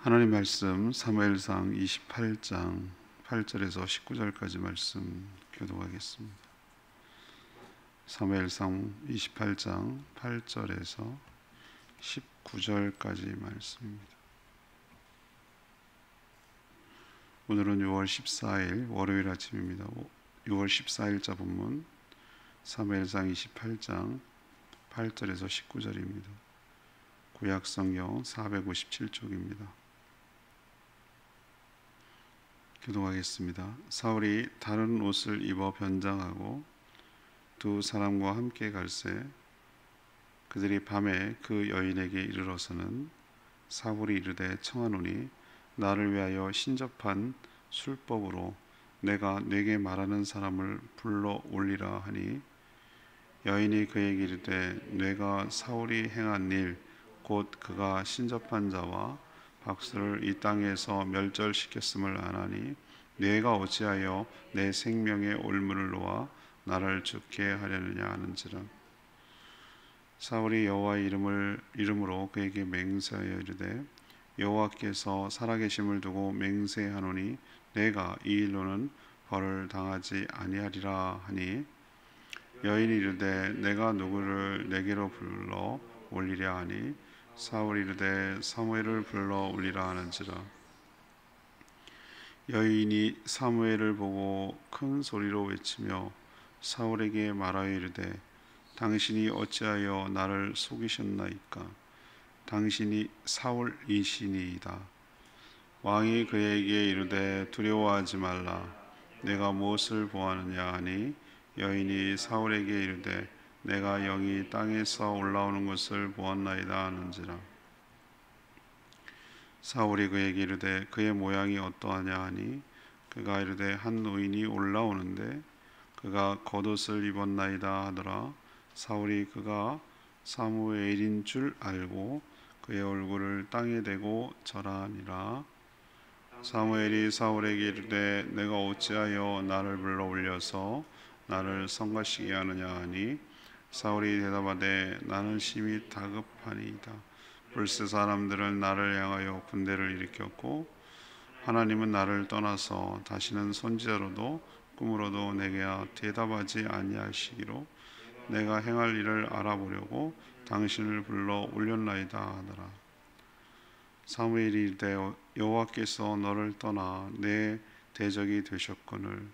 하나님 말씀 사무엘상 28장 8절에서 19절까지 말씀 교독하겠습니다. 사무엘상 28장 8절에서 19절까지 말씀입니다. 오늘은 6월 14일 월요일 아침입니다. 6월 14일자 본문 사무엘상 28장 8절에서 19절입니다. 구약성경 457쪽입니다. 교독하겠습니다. 사울이 다른 옷을 입어 변장하고 두 사람과 함께 갈새 그들이 밤에 그 여인에게 이르러서는 사울이 이르되 청하노니 나를 위하여 신접한 술법으로 내가 네게 말하는 사람을 불러 올리라 하니 여인이 그에게 이르되 네가 사울이 행한 일 곧 그가 신접한 자와 박수를 이 땅에서 멸절시켰음을 아나니 네가 어찌하여 내 생명의 올무를 놓아 나를 죽게 하려느냐 하는지라. 사울이 여호와의 이름으로 그에게 맹세하여 이르되 여호와께서 살아계심을 두고 맹세하노니 내가 이 일로는 벌을 당하지 아니하리라 하니 여인이 이르되 내가 누구를 내게로 불러 올리랴 하니 사울이 이르되 사무엘을 불러 올리라 하는지라. 여인이 사무엘을 보고 큰 소리로 외치며 사울에게 말하여 이르되 당신이 어찌하여 나를 속이셨나이까. 당신이 사울이시니이다. 왕이 그에게 이르되 두려워하지 말라. 내가 무엇을 보았느냐 하니 여인이 사울에게 이르되 내가 영이 땅에서 올라오는 것을 보았나이다 하는지라. 사울이 그에게 이르되 그의 모양이 어떠하냐 하니 그가 이르되 한 노인이 올라오는데 그가 겉옷을 입었나이다 하더라. 사울이 그가 사무엘인 줄 알고 그의 얼굴을 땅에 대고 절하니라. 사무엘이 사울에게 이르되 내가 어찌하여 나를 불러 올려서 나를 성가시게 하느냐 하니 사울이 대답하되 나는 심히 다급하니이다. 불새 사람들은 나를 향하여 군대를 일으켰고 하나님은 나를 떠나서 다시는 선지자로도 꿈으로도 내게 대답하지 아니하시기로 내가 행할 일을 알아보려고 당신을 불러 올렸나이다 하더라. 사무엘이 이르되 여호와께서 너를 떠나 내 대적이 되셨거늘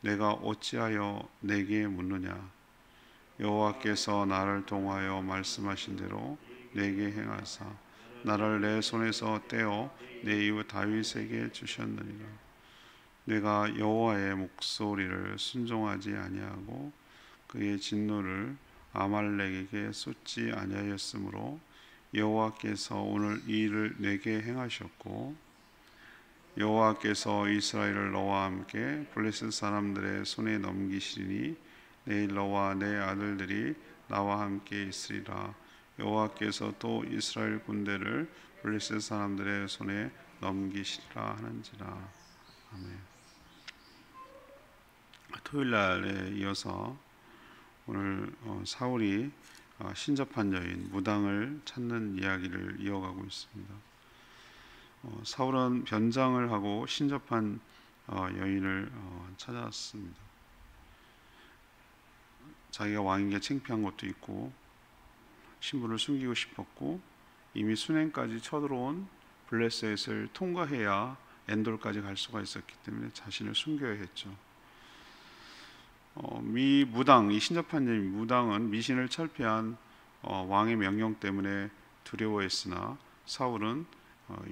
내가 어찌하여 내게 묻느냐. 여호와께서 나를 통하여 말씀하신 대로 내게 행하사 나를 내 손에서 떼어 내 이웃 다윗에게 주셨느니라. 내가 여호와의 목소리를 순종하지 아니하고 그의 진노를 아말렉에게 쏟지 아니하였으므로 여호와께서 오늘 이 일을 내게 행하셨고 여호와께서 이스라엘을 너와 함께 블레셋 사람들의 손에 넘기시리니 내일 너와 내 아들들이 나와 함께 있으리라. 여호와께서 또 이스라엘 군대를 블레셋 사람들의 손에 넘기시리라 하는지라. 아멘. 토요일 날에 이어서 오늘 사울이 신접한 여인 무당을 찾는 이야기를 이어가고 있습니다. 사울은 변장을 하고 신접한 여인을 찾았습니다. 자기가 왕인 게 창피한 것도 있고 신분을 숨기고 싶었고 이미 수냉까지 쳐들어온 블레셋을 통과해야 엔돌까지 갈 수가 있었기 때문에 자신을 숨겨야 했죠. 이 신접한 여인 무당은 미신을 철폐한 왕의 명령 때문에 두려워했으나 사울은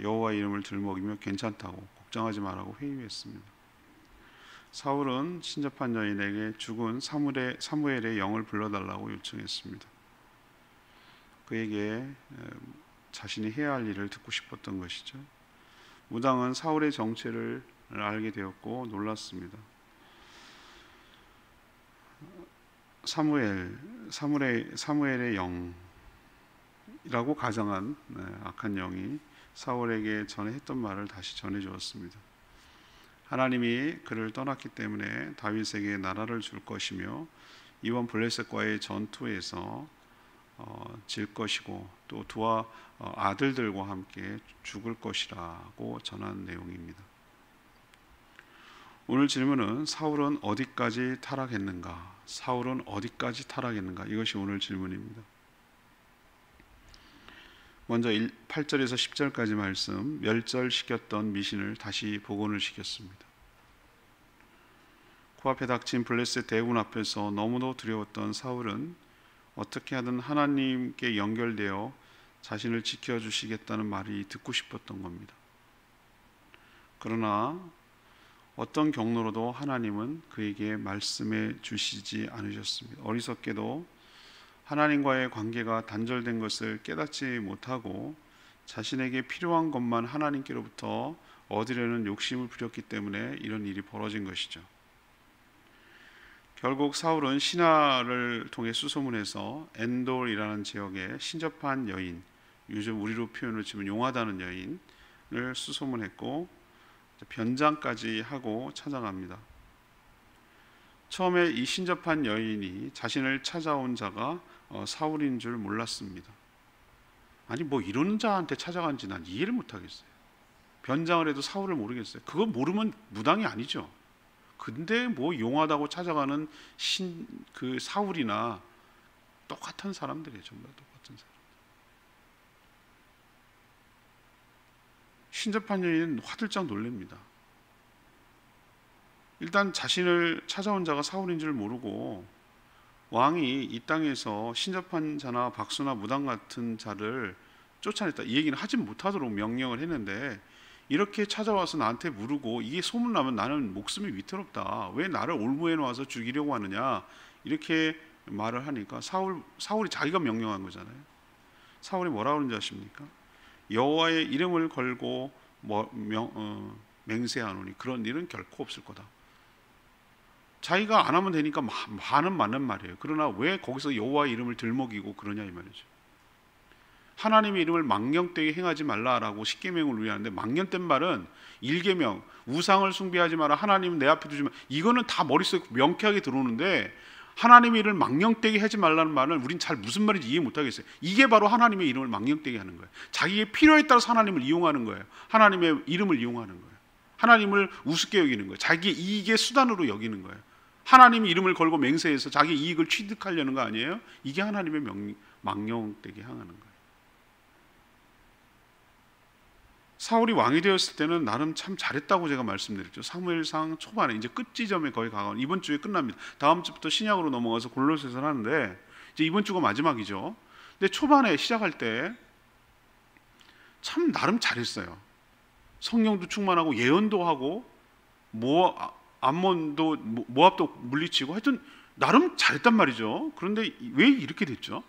여호와 이름을 들먹이며 괜찮다고 걱정하지 말라고 회유했습니다. 사울은 신접한 여인에게 죽은 사무엘의 영을 불러달라고 요청했습니다. 그에게 자신이 해야 할 일을 듣고 싶었던 것이죠. 무당은 사울의 정체를 알게 되었고 놀랐습니다. 사무엘의 영이라고 가정한 악한 영이 사울에게 전에 했던 말을 다시 전해주었습니다. 하나님이 그를 떠났기 때문에 다윗에게 나라를 줄 것이며 이번 블레셋과의 전투에서 질 것이고 또 두 아들들과 함께 죽을 것이라고 전한 내용입니다. 오늘 질문은 사울은 어디까지 타락했는가? 사울은 어디까지 타락했는가? 이것이 오늘 질문입니다. 먼저 8절에서 10절까지 말씀, 멸절시켰던 미신을 다시 복원을 시켰습니다. 코앞에 닥친 블레셋 대군 앞에서 너무도 두려웠던 사울은 어떻게 하든 하나님께 연결되어 자신을 지켜주시겠다는 말이 듣고 싶었던 겁니다. 그러나 어떤 경로로도 하나님은 그에게 말씀해 주시지 않으셨습니다. 어리석게도 하나님과의 관계가 단절된 것을 깨닫지 못하고 자신에게 필요한 것만 하나님께로부터 얻으려는 욕심을 부렸기 때문에 이런 일이 벌어진 것이죠. 결국 사울은 신하를 통해 수소문해서 엔돌이라는 지역에 신접한 여인, 요즘 우리로 표현을 치면 용하다는 여인을 수소문했고 변장까지 하고 찾아갑니다. 처음에 이 신접한 여인이 자신을 찾아온 자가 사울인 줄 몰랐습니다. 아니 뭐 이런 자한테 찾아간지 난 이해를 못하겠어요. 변장을 해도 사울을 모르겠어요. 그거 모르면 무당이 아니죠. 근데 뭐 용하다고 찾아가는 그 사울이나 똑같은 사람들이에요. 정말 똑같은 사람. 신접한 여인은 화들짝 놀랍니다. 일단 자신을 찾아온 자가 사울인 줄 모르고 왕이 이 땅에서 신접한 자나 박수나 무당 같은 자를 쫓아냈다. 이 얘기는 하지 못하도록 명령을 했는데 이렇게 찾아와서 나한테 물고 이게 소문나면 나는 목숨이 위태롭다. 왜 나를 올무에 놓아서 죽이려고 하느냐. 이렇게 말을 하니까 사울이 자기가 명령한 거잖아요. 사울이 뭐라고 그러는지 아십니까? 여호와의 이름을 걸고 맹세하노니 그런 일은 결코 없을 거다. 자기가 안 하면 되니까 많은 맞는 말이에요. 그러나 왜 거기서 여호와의 이름을 들먹이고 그러냐 이 말이죠. 하나님의 이름을 망령되게 행하지 말라라고 십계명을 우리하는데 망령된 말은 1계명 우상을 숭배하지 마라, 하나님 내 앞에 두지 마, 이거는 다 머릿속에 명쾌하게 들어오는데 하나님의 이름을 망령되게 하지 말라는 말을 우린 잘 무슨 말인지 이해 못하겠어요. 이게 바로 하나님의 이름을 망령되게 하는 거예요. 자기의 필요에 따라서 하나님을 이용하는 거예요. 하나님의 이름을 이용하는 거예요. 하나님을 우습게 여기는 거예요. 자기의 이익의 수단으로 여기는 거예요. 하나님의 이름을 걸고 맹세해서 자기 이익을 취득하려는 거 아니에요? 이게 하나님의 망령되게 향하는 거예요. 사울이 왕이 되었을 때는 나름 참 잘했다고 제가 말씀드렸죠. 사무엘상 초반에 이제 끝 지점에 거의 가까운 이번 주에 끝납니다. 다음 주부터 신약으로 넘어가서 골로새서를 하는데 이제 이번 주가 마지막이죠. 근데 초반에 시작할 때 참 나름 잘했어요. 성령도 충만하고 예언도 하고 암몬도 모압도 물리치고 하여튼 나름 잘했단 말이죠. 그런데 왜 이렇게 됐죠?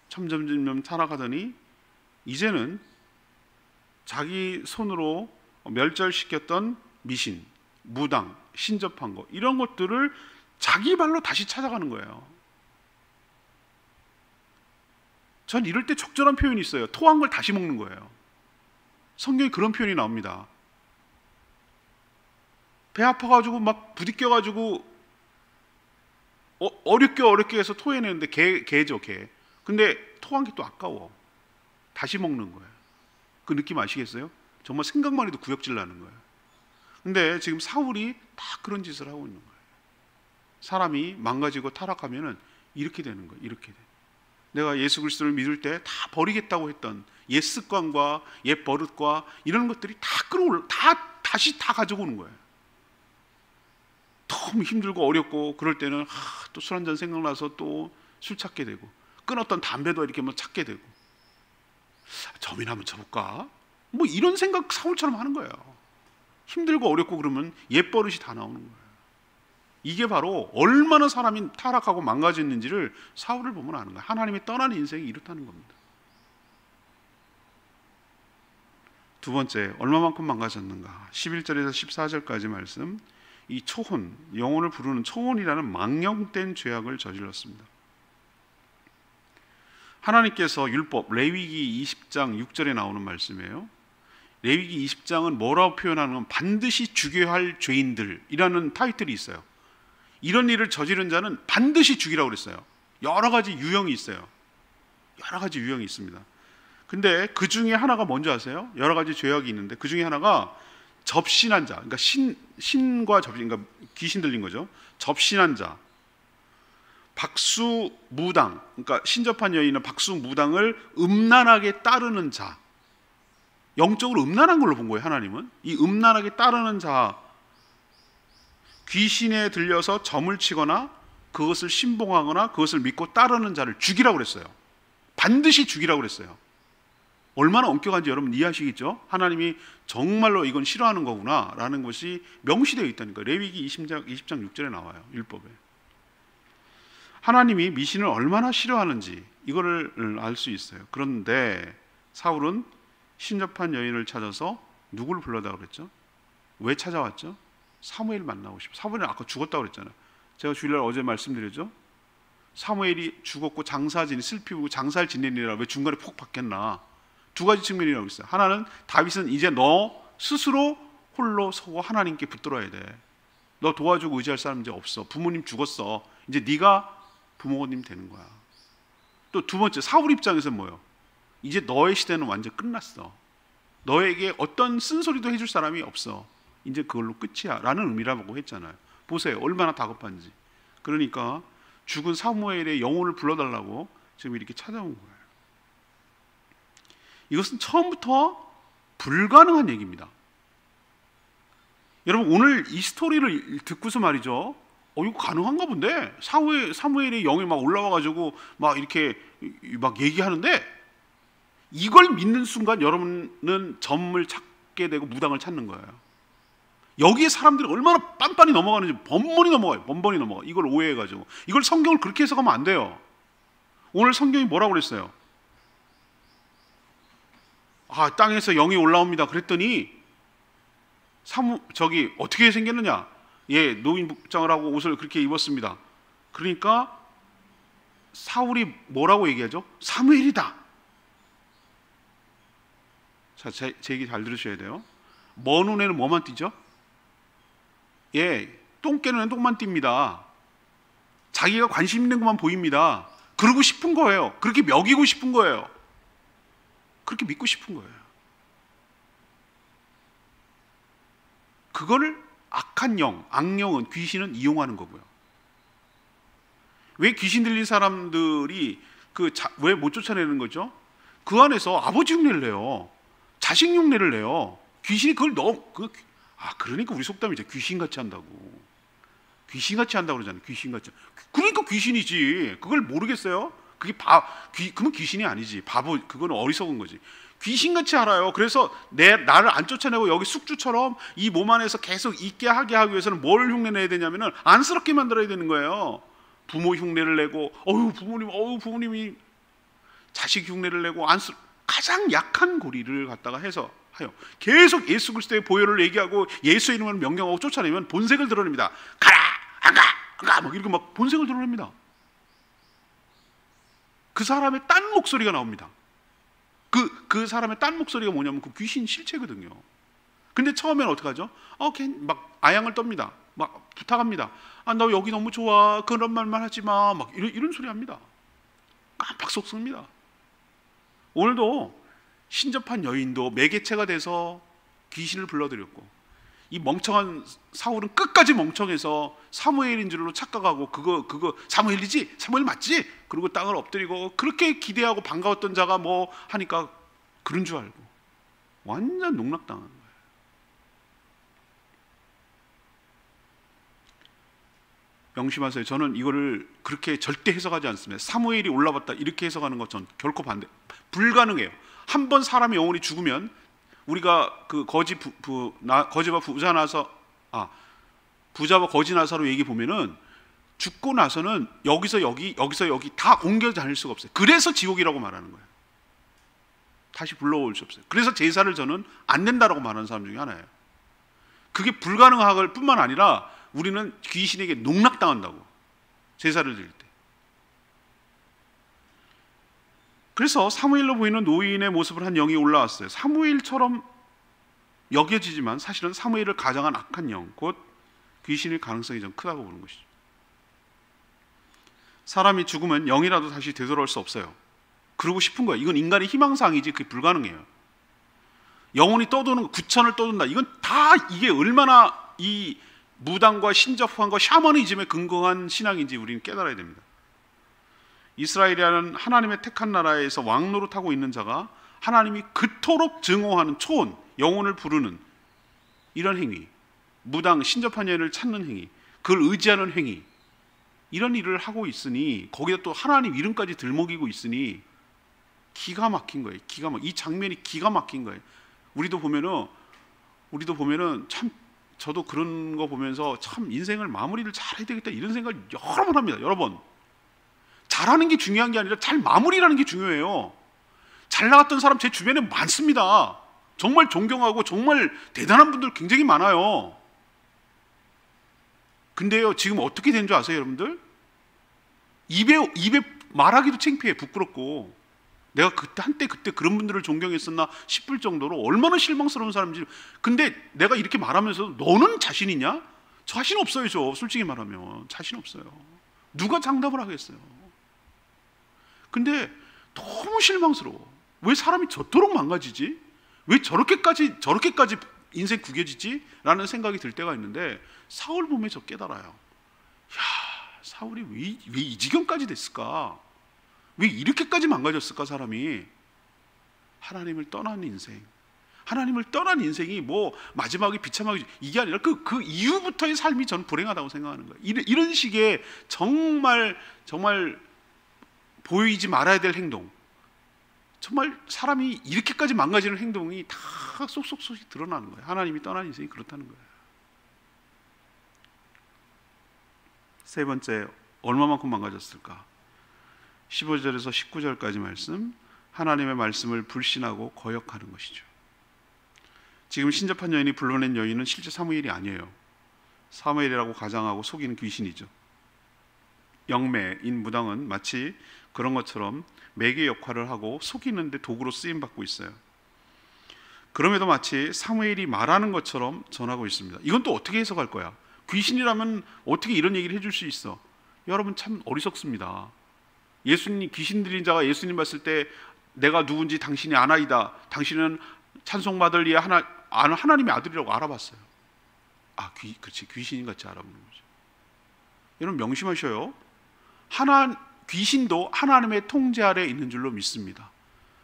점점 타락하더니 이제는 자기 손으로 멸절시켰던 미신, 무당, 신접한 거 이런 것들을 자기 발로 다시 찾아가는 거예요. 전 이럴 때 적절한 표현이 있어요. 토한 걸 다시 먹는 거예요. 성경에 그런 표현이 나옵니다. 배 아파가지고 막 부딪혀가지고 어렵게 해서 토해내는데 개죠, 개. 근데 토한 게 또 아까워. 다시 먹는 거예요. 그 느낌 아시겠어요? 정말 생각만 해도 구역질 나는 거예요. 근데 지금 사울이 다 그런 짓을 하고 있는 거예요. 사람이 망가지고 타락하면은 이렇게 되는 거예요. 이렇게 돼. 내가 예수 그리스도를 믿을 때 다 버리겠다고 했던 옛 습관과 옛 버릇과 이런 것들이 다시 가져오는 거예요. 너무 힘들고 어렵고 그럴 때는 또 술 한잔 생각나서 또 술 찾게 되고 끊었던 담배도 이렇게 뭐 찾게 되고 점이나 한번 쳐볼까? 뭐 이런 생각 사울처럼 하는 거예요. 힘들고 어렵고 그러면 옛 버릇이 다 나오는 거예요. 이게 바로 얼마나 사람이 타락하고 망가졌는지를 사울을 보면 아는 거예요. 하나님이 떠난 인생이 이렇다는 겁니다. 두 번째, 얼마만큼 망가졌는가? 11절에서 14절까지 말씀. 이 초혼, 영혼을 부르는 초혼이라는 망령된 죄악을 저질렀습니다. 하나님께서 율법, 레위기 20장 6절에 나오는 말씀이에요. 레위기 20장은 뭐라고 표현하는 건 반드시 죽여야 할 죄인들이라는 타이틀이 있어요. 이런 일을 저지른 자는 반드시 죽이라고 그랬어요. 여러 가지 유형이 있어요. 여러 가지 유형이 있습니다. 근데 그 중에 하나가 뭔지 아세요? 여러 가지 죄악이 있는데 그 중에 하나가 접신한 자, 그러니까 신과 접신, 그러니까 귀신 들린 거죠. 접신한 자, 박수무당, 그러니까 신접한 여인은 박수무당을 음란하게 따르는 자, 영적으로 음란한 걸로 본 거예요. 하나님은 이 음란하게 따르는 자, 귀신에 들려서 점을 치거나 그것을 신봉하거나 그것을 믿고 따르는 자를 죽이라고 그랬어요. 반드시 죽이라고 그랬어요. 얼마나 엄격한지 여러분 이해하시겠죠? 하나님이 정말로 이건 싫어하는 거구나 라는 것이 명시되어 있다니까. 레위기 20장 6절에 나와요. 율법에. 하나님이 미신을 얼마나 싫어하는지 이거를 알 수 있어요. 그런데 사울은 신접한 여인을 찾아서 누구를 불러다 그랬죠? 왜 찾아왔죠? 사무엘 만나고 싶어. 사무엘은 아까 죽었다고 그랬잖아요. 제가 주일날 어제 말씀드렸죠? 사무엘이 죽었고 장사진이 슬피고 장사를 지내니라 왜 중간에 폭 바뀌었나? 두 가지 측면이라고 있어요. 하나는 다윗은 이제 너 스스로 홀로 서고 하나님께 붙들어야 돼. 너 도와주고 의지할 사람 이제 없어. 부모님 죽었어. 이제 네가 부모님 되는 거야. 또 두 번째, 사울 입장에서는 뭐예요? 이제 너의 시대는 완전 끝났어. 너에게 어떤 쓴소리도 해줄 사람이 없어. 이제 그걸로 끝이야 라는 의미라고 했잖아요. 보세요. 얼마나 다급한지. 그러니까 죽은 사무엘의 영혼을 불러달라고 지금 이렇게 찾아온 거예요. 이것은 처음부터 불가능한 얘기입니다. 여러분 오늘 이 스토리를 듣고서 말이죠. 이거 가능한가 본데? 사무엘의 영이 막 올라와가지고 막 이렇게 막 얘기하는데 이걸 믿는 순간 여러분은 점을 찾게 되고 무당을 찾는 거예요. 여기에 사람들이 얼마나 빤빤히 넘어가는지 번번이 넘어가요. 번번이 넘어가. 이걸 오해해가지고 이걸 성경을 그렇게 해석하면 안 돼요. 오늘 성경이 뭐라고 그랬어요? 땅에서 영이 올라옵니다. 그랬더니 어떻게 생겼느냐? 예, 노인 복장을 하고 옷을 그렇게 입었습니다. 그러니까 사울이 뭐라고 얘기하죠? 사무엘이다. 자, 제 얘기 잘 들으셔야 돼요. 먼 눈에는 뭐만 띄죠? 예, 똥 깨는 애는 똥만 띕니다. 자기가 관심 있는 것만 보입니다. 그러고 싶은 거예요. 그렇게 먹이고 싶은 거예요. 그렇게 믿고 싶은 거예요. 그거를 악한 영, 악령은, 귀신은 이용하는 거고요. 왜 귀신 들린 사람들이 왜 못 쫓아내는 거죠? 그 안에서 아버지 흉내를 내요. 자식 흉내를 내요. 귀신이 그걸 그러니까 우리 속담이죠. 귀신같이 한다고. 귀신같이 한다고 그러잖아요. 귀신같이. 그러니까 귀신이지. 그걸 모르겠어요? 그러면 귀신이 아니지. 바보, 그건 어리석은 거지. 귀신같이 알아요. 그래서 나를 안 쫓아내고 여기 숙주처럼 이 몸 안에서 계속 있게 하게 하기 위해서는 뭘 흉내내야 되냐면은 안쓰럽게 만들어야 되는 거예요. 부모 흉내를 내고, 부모님이 자식 흉내를 내고, 가장 약한 고리를 갖다가 해서 하요. 계속 예수 그리스도의 보혈을 얘기하고 예수의 이름을 명령하고 쫓아내면 본색을 드러냅니다. 가라! 안 가! 막 이렇게 막 본색을 드러냅니다. 그 사람의 딴 목소리가 나옵니다. 그 사람의 딴 목소리가 뭐냐면 그 귀신 실체거든요. 근데 처음에는 어떻게 하죠? 막 아양을 떱니다. 막 부탁합니다. 너 여기 너무 좋아. 그런 말만 하지 마. 막 이런 소리 합니다. 깜빡 속습니다. 오늘도 신접한 여인도 매개체가 돼서 귀신을 불러들였고, 이 멍청한 사울은 끝까지 멍청해서 사무엘인 줄로 착각하고 그거 사무엘이지? 사무엘 맞지? 그리고 땅을 엎드리고 그렇게 기대하고 반가웠던 자가 뭐 하니까 그런 줄 알고 완전 농락당한 거예요. 명심하세요. 저는 이거를 그렇게 절대 해석하지 않습니다. 사무엘이 올라왔다 이렇게 해석하는 것 전 결코 반대. 불가능해요. 한 번 사람의 영혼이 죽으면 우리가 그 거지와 부자와 거지 나사로 얘기 보면은 죽고 나서는 여기서 여기 다 옮겨 다닐 수가 없어요. 그래서 지옥이라고 말하는 거예요. 다시 불러올 수 없어요. 그래서 제사를 저는 안 된다라고 말하는 사람 중에 하나예요. 그게 불가능할 뿐만 아니라 우리는 귀신에게 농락당한다고, 제사를 드릴 때. 그래서 사무엘로 보이는 노인의 모습을 한 영이 올라왔어요. 사무엘처럼 여겨지지만 사실은 사무엘을 가장한 악한 영, 곧 귀신일 가능성이 좀 크다고 보는 것이죠. 사람이 죽으면 영이라도 다시 되돌아올 수 없어요. 그러고 싶은 거예요. 이건 인간의 희망사항이지 그게 불가능해요. 영혼이 떠도는, 구천을 떠돈다. 이건 다 이게 얼마나 이 무당과 신접환과 샤머니즘에 근거한 신앙인지 우리는 깨달아야 됩니다. 이스라엘이라는 하나님의 택한 나라에서 왕노릇하고 있는 자가 하나님이 그토록 증오하는 초혼, 영혼을 부르는 이런 행위, 무당, 신접한 여인을 찾는 행위, 그걸 의지하는 행위, 이런 일을 하고 있으니, 거기다 또 하나님 이름까지 들먹이고 있으니 기가 막힌 거예요. 이 장면이 기가 막힌 거예요. 우리도 보면은 참, 저도 그런 거 보면서 참 인생을 마무리를 잘해야 되겠다 이런 생각을 여러 번 합니다. 여러 번. 잘하는 게 중요한 게 아니라 잘 마무리라는 게 중요해요. 잘 나갔던 사람 제 주변에 많습니다. 정말 존경하고 정말 대단한 분들 굉장히 많아요. 근데요, 지금 어떻게 된 줄 아세요, 여러분들? 입에 말하기도 창피해, 부끄럽고. 내가 한때 그런 분들을 존경했었나 싶을 정도로 얼마나 실망스러운 사람인지. 근데 내가 이렇게 말하면서 너는 자신 있냐? 자신 없어요. 저 솔직히 말하면 자신 없어요. 누가 장담을 하겠어요? 근데 너무 실망스러워. 왜 사람이 저토록 망가지지? 왜 저렇게까지 인생 구겨지지? 라는 생각이 들 때가 있는데, 사울 보면 저 깨달아요. 야, 사울이 왜 이 지경까지 됐을까? 왜 이렇게까지 망가졌을까? 사람이 하나님을 떠난 인생, 하나님을 떠난 인생이 뭐 마지막에 비참하게, 이게 아니라 그 이후부터의 삶이 저는 불행하다고 생각하는 거예요. 이런 식의 정말 보이지 말아야 될 행동, 정말 사람이 이렇게까지 망가지는 행동이 다 쏙쏙쏙 드러나는 거예요. 하나님이 떠난 인생이 그렇다는 거예요. 세 번째, 얼마만큼 망가졌을까? 15절에서 19절까지 말씀, 하나님의 말씀을 불신하고 거역하는 것이죠. 지금 신접한 여인이 불러낸 여인은 실제 사무엘이 아니에요. 사무엘이라고 가장하고 속이는 귀신이죠. 영매인 무당은 마치 그런 것처럼 매개 역할을 하고 속이는데 도구로 쓰임받고 있어요. 그럼에도 마치 사무엘이 말하는 것처럼 전하고 있습니다. 이건 또 어떻게 해석할 거야? 귀신이라면 어떻게 이런 얘기를 해줄 수 있어? 여러분 참 어리석습니다. 예수님, 귀신 들린 자가 예수님 봤을 때 내가 누군지 당신이 아나이다, 당신은 찬송받을 이의 하나님의 아들이라고 알아봤어요. 그렇지, 귀신인 같이 알아보는 거죠. 여러분 명심하셔요. 귀신도 하나님의 통제 아래에 있는 줄로 믿습니다.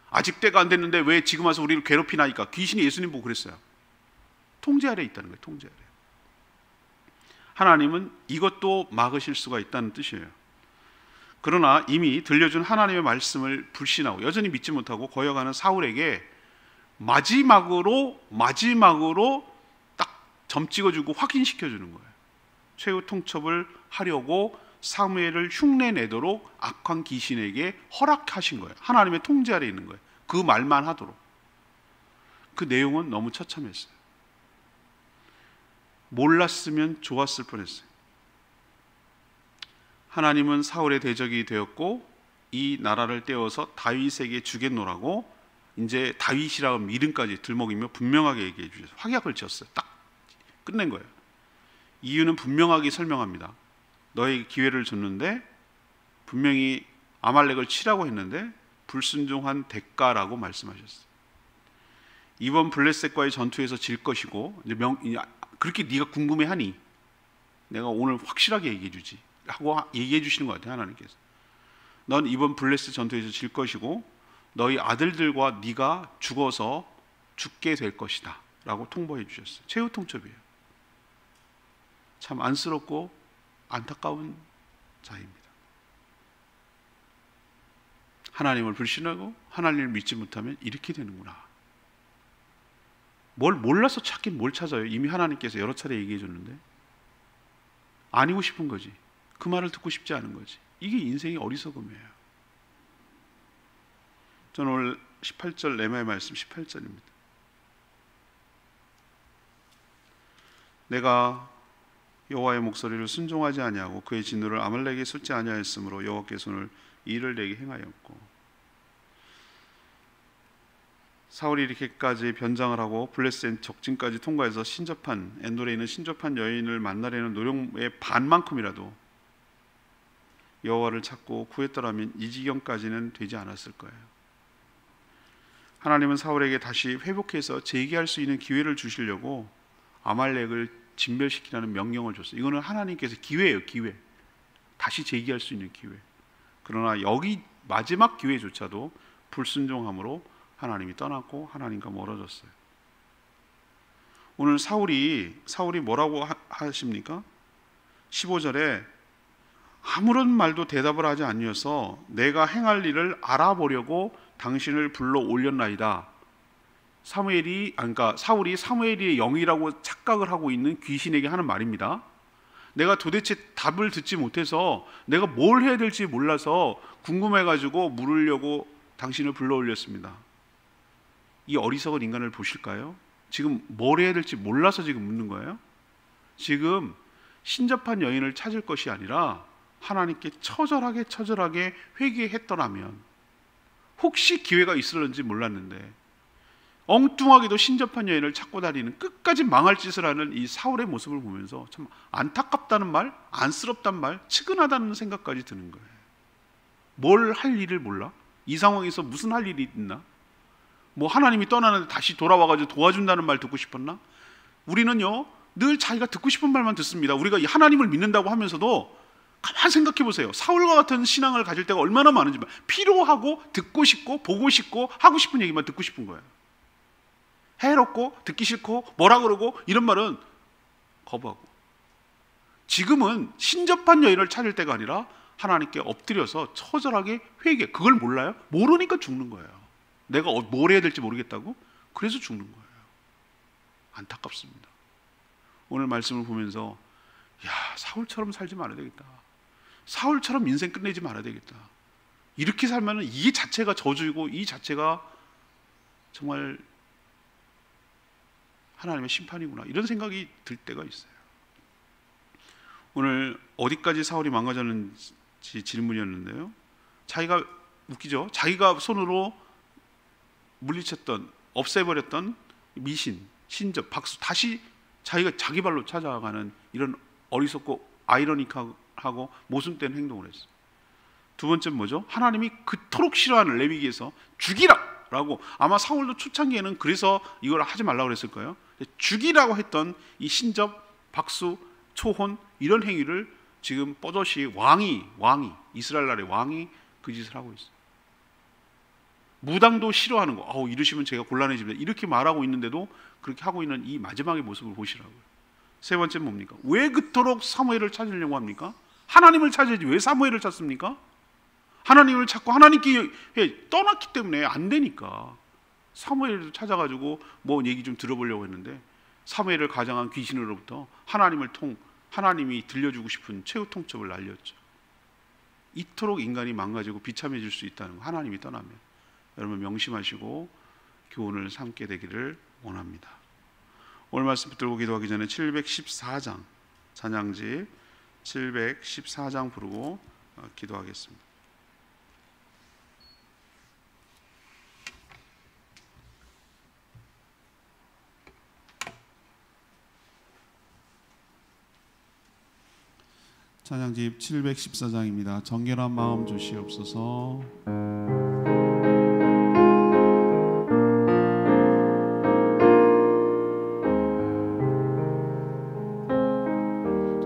아직 때가 안 됐는데 왜 지금 와서 우리를 괴롭히나니까, 귀신이 예수님 보고 그랬어요. 통제 아래에 있다는 거예요. 통제 아래. 하나님은 이것도 막으실 수가 있다는 뜻이에요. 그러나 이미 들려준 하나님의 말씀을 불신하고 여전히 믿지 못하고 거역하는 사울에게 마지막으로 딱 점 찍어주고 확인시켜주는 거예요. 최후 통첩을 하려고 사무엘을 흉내내도록 악한 귀신에게 허락하신 거예요. 하나님의 통제 아래에 있는 거예요. 그 말만 하도록. 그 내용은 너무 처참했어요. 몰랐으면 좋았을 뻔했어요. 하나님은 사울의 대적이 되었고 이 나라를 떼어서 다윗에게 주겠노라고 이제 다윗이라는 이름까지 들먹이며 분명하게 얘기해 주셔서 확약을 지었어요. 딱 끝낸 거예요. 이유는 분명하게 설명합니다. 너에게 기회를 줬는데, 분명히 아말렉을 치라고 했는데 불순종한 대가라고 말씀하셨어요. 이번 블레셋과의 전투에서 질 것이고, 그렇게 네가 궁금해하니 내가 오늘 확실하게 얘기해 주지 하고 얘기해 주시는 것 같아요. 하나님께서 넌 이번 블레셋 전투에서 질 것이고 너희 아들들과 네가 죽어서 죽게 될 것이다 라고 통보해 주셨어요. 최후 통첩이에요. 참 안쓰럽고 안타까운 자입니다. 하나님을 불신하고 하나님을 믿지 못하면 이렇게 되는구나. 뭘 몰라서 찾긴 뭘 찾아요. 이미 하나님께서 여러 차례 얘기해 줬는데 아니고 싶은 거지. 그 말을 듣고 싶지 않은 거지. 이게 인생의 어리석음이에요. 저는 오늘 18절 레마의 말씀 18절입니다. 내가 여호와의 목소리를 순종하지 아니하고 그의 진노를 아말렉에 쏟지 아니하였으므로 여호와께서 오늘 이를 내게 행하였고. 사울이 이렇게까지 변장을 하고 블레셋 적진까지 통과해서 엔돌에 있는 신접한 여인을 만나려는 노력의 반만큼이라도 여호와를 찾고 구했더라면 이 지경까지는 되지 않았을 거예요. 하나님은 사울에게 다시 회복해서 재기할 수 있는 기회를 주시려고 아말렉을 진멸시키라는 명령을 줬어요. 이거는 하나님께서 기회예요, 기회. 다시 재기할 수 있는 기회. 그러나 여기 마지막 기회조차도 불순종함으로 하나님이 떠났고 하나님과 멀어졌어요. 오늘 사울이 뭐라고 하십니까? 15절에 아무런 말도 대답을 하지 아니어서 내가 행할 일을 알아보려고 당신을 불러 올렸나이다. 사울이 사무엘의 영이라고 착각을 하고 있는 귀신에게 하는 말입니다. 내가 도대체 답을 듣지 못해서 내가 뭘 해야 될지 몰라서 궁금해가지고 물으려고 당신을 불러 올렸습니다. 이 어리석은 인간을 보실까요? 지금 뭘 해야 될지 몰라서 지금 묻는 거예요. 지금 신접한 여인을 찾을 것이 아니라 하나님께 처절하게 회개했더라면, 혹시 기회가 있을런지 몰랐는데 엉뚱하게도 신접한 여인을 찾고 다니는, 끝까지 망할 짓을 하는 이 사울의 모습을 보면서 참 안타깝다는 말, 안쓰럽다는 말, 측은하다는 생각까지 드는 거예요. 뭘 할 일을 몰라? 이 상황에서 무슨 할 일이 있나? 뭐 하나님이 떠나는데 다시 돌아와가지고 도와준다는 말 듣고 싶었나? 우리는요 늘 자기가 듣고 싶은 말만 듣습니다. 우리가 하나님을 믿는다고 하면서도 가만 생각해 보세요. 사울과 같은 신앙을 가질 때가 얼마나 많은지. 필요하고 듣고 싶고 보고 싶고 하고 싶은 얘기만 듣고 싶은 거예요. 해롭고 듣기 싫고 뭐라 그러고 이런 말은 거부하고. 지금은 신접한 여인을 찾을 때가 아니라 하나님께 엎드려서 처절하게 회개. 그걸 몰라요? 모르니까 죽는 거예요. 내가 뭘 해야 될지 모르겠다고? 그래서 죽는 거예요. 안타깝습니다. 오늘 말씀을 보면서 야, 사울처럼 살지 말아야 되겠다. 사울처럼 인생 끝내지 말아야 되겠다. 이렇게 살면 이 자체가 저주이고 이 자체가 정말 하나님의 심판이구나, 이런 생각이 들 때가 있어요. 오늘 어디까지 사울이 망가졌는지 질문이었는데요, 자기가 웃기죠. 자기가 손으로 물리쳤던, 없애버렸던 미신, 신접, 박수, 다시 자기가 자기 발로 찾아가는 이런 어리석고 아이러니하고 모순된 행동을 했어요. 두 번째는 뭐죠? 하나님이 그토록 싫어하는 레위기에서 죽이라 라고, 아마 사울도 초창기에는 그래서 이걸 하지 말라고 그랬을 거예요. 죽이라고 했던 이 신접, 박수, 초혼, 이런 행위를 지금 뽀조시 왕이 이스라엘 나라의 왕이 그 짓을 하고 있어요. 무당도 싫어하는 거, 이러시면 제가 곤란해집니다, 이렇게 말하고 있는데도 그렇게 하고 있는 이 마지막의 모습을 보시라고요. 세 번째는 뭡니까? 왜 그토록 사무엘을 찾으려고 합니까? 하나님을 찾아야지 왜 사무엘을 찾습니까? 하나님을 찾고 하나님께 떠났기 때문에 안 되니까 사무엘을 찾아가지고 뭐 얘기 좀 들어보려고 했는데, 사무엘을 가장한 귀신으로부터 하나님이 들려주고 싶은 최후 통첩을 날렸죠. 이토록 인간이 망가지고 비참해질 수 있다는 거, 하나님이 떠나면. 여러분 명심하시고 교훈을 삼게 되기를 원합니다. 오늘 말씀 붙들고 기도하기 전에 714장 찬양집 714장 부르고 기도하겠습니다. 찬양집 714장입니다. 정결한 마음 주시옵소서.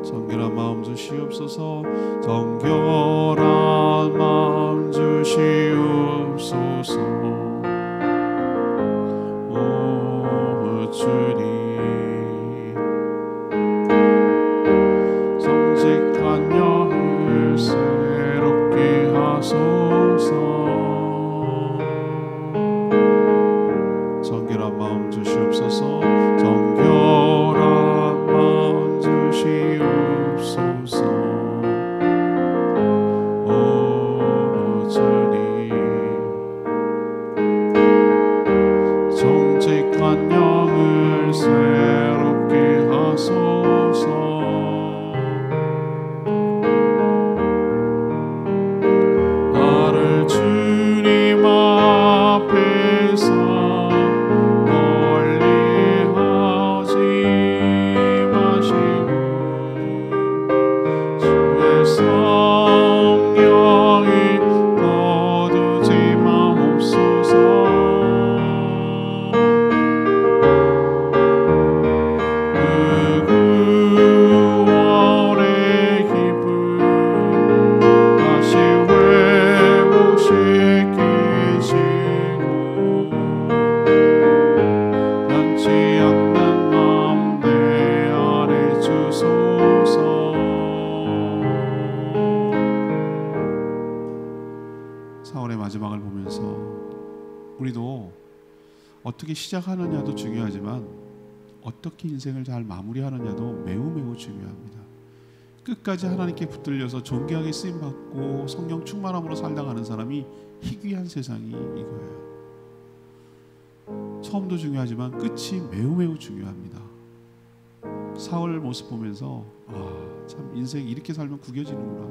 정결한 마음 주시옵소서. 정결한 마음 주시옵소서. 오 주님, 새롭게 하소서. 정결한 마음 주시옵소서. 정결한 마음 주시옵소서. 오 주님, 마지막을 보면서 우리도 어떻게 시작하느냐도 중요하지만 어떻게 인생을 잘 마무리하느냐도 매우 중요합니다. 끝까지 하나님께 붙들려서 존귀하게 쓰임받고 성령 충만함으로 살다 가는 사람이 희귀한 세상이 이거예요. 처음도 중요하지만 끝이 매우 중요합니다. 사울 모습 보면서 참 인생 이렇게 살면 구겨지는구나,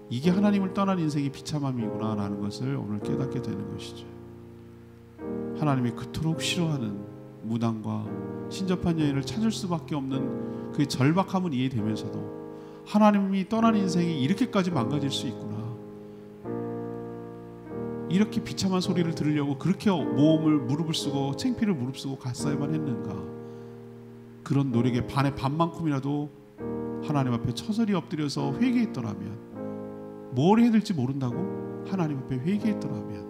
이게 하나님을 떠난 인생이 비참함이구나 라는 것을 오늘 깨닫게 되는 것이죠. 하나님이 그토록 싫어하는 무당과 신접한 여인을 찾을 수밖에 없는 그 절박함은 이해되면서도 하나님이 떠난 인생이 이렇게까지 망가질 수 있구나, 이렇게 비참한 소리를 들으려고 그렇게 몸을 무릎을 쓰고 창피를 무릅쓰고 갔어야만 했는가, 그런 노력의 반의 반만큼이라도 하나님 앞에 처절히 엎드려서 회개했더라면, 뭘 해야 될지 모른다고 하나님 앞에 회개했더라면,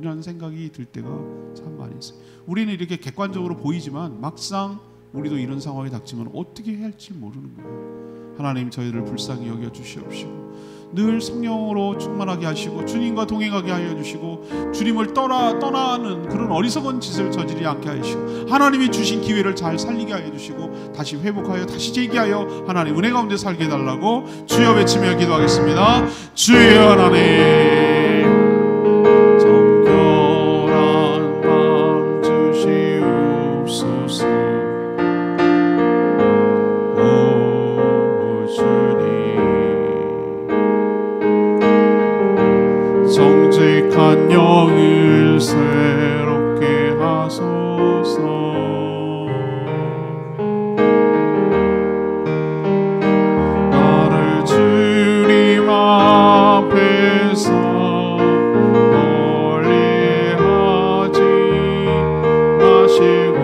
이런 생각이 들 때가 참 많이 있어요. 우리는 이렇게 객관적으로 보이지만 막상 우리도 이런 상황에 닥치면 어떻게 해야 할지 모르는 거예요. 하나님, 저희를 불쌍히 여겨 주시옵시고 늘 성령으로 충만하게 하시고 주님과 동행하게 하여 주시고 주님을 떠나는 그런 어리석은 짓을 저지르지 않게 하시고 하나님이 주신 기회를 잘 살리게 하여 주시고 다시 회복하여 다시 재기하여 하나님 은혜 가운데 살게 해달라고 주여 외치며 기도하겠습니다. 주여 하나님, 정결한 밤 주시옵소서. 정직한 영을 새롭게 하소서. 나를 주님 앞에서 멀리하지 마시고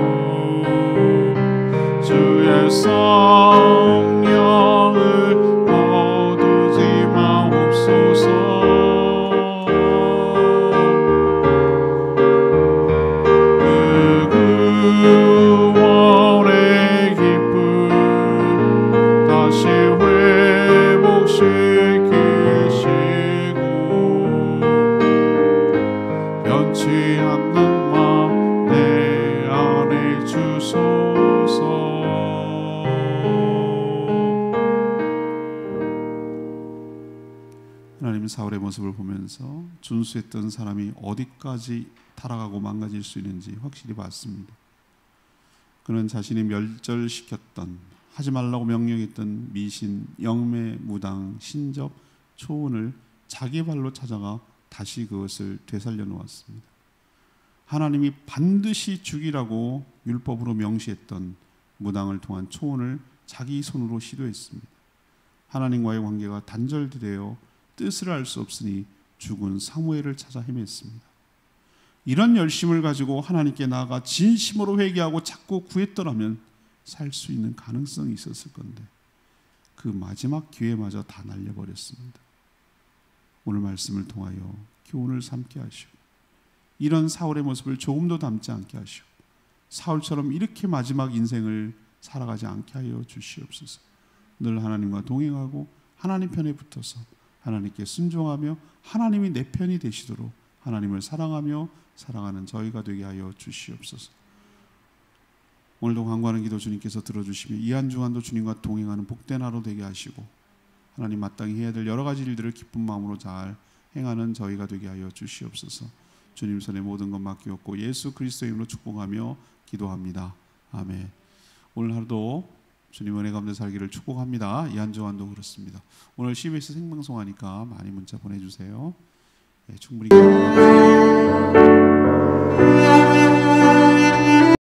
주의 성령을 거두지 마옵소서. 하나님, 사울의 모습을 보면서 준수했던 사람이 어디까지 타락하고 망가질 수 있는지 확실히 봤습니다. 그는 자신이 멸절시켰던, 하지 말라고 명령했던 미신, 영매, 무당, 신접, 초혼을 자기 발로 찾아가 다시 그것을 되살려 놓았습니다. 하나님이 반드시 죽이라고 율법으로 명시했던 무당을 통한 초혼을 자기 손으로 시도했습니다. 하나님과의 관계가 단절되어 뜻을 알 수 없으니 죽은 사무엘을 찾아 헤맸습니다. 이런 열심을 가지고 하나님께 나아가 진심으로 회개하고 찾고 구했더라면 살 수 있는 가능성이 있었을 건데 그 마지막 기회마저 다 날려버렸습니다. 오늘 말씀을 통하여 교훈을 삼게 하시고 이런 사울의 모습을 조금도 닮지 않게 하시고 사울처럼 이렇게 마지막 인생을 살아가지 않게 하여 주시옵소서. 늘 하나님과 동행하고 하나님 편에 붙어서 하나님께 순종하며 하나님이 내 편이 되시도록 하나님을 사랑하며 살아가는 저희가 되게 하여 주시옵소서. 오늘도 간구하는 기도 주님께서 들어주시며 이 한 주간도 주님과 동행하는 복된 하루 되게 하시고 하나님 마땅히 해야 될 여러 가지 일들을 기쁜 마음으로 잘 행하는 저희가 되게 하여 주시옵소서. 주님 손에 모든 것 맡기옵고 예수 그리스도의 이름으로 축복하며 기도합니다. 아멘. 오늘 하루도 주님 은혜 가운데 살기를 축복합니다. 이 한 주간도 그렇습니다. 오늘 CBS 생방송하니까 많이 문자 보내주세요. 네, 충분히 기도합니다.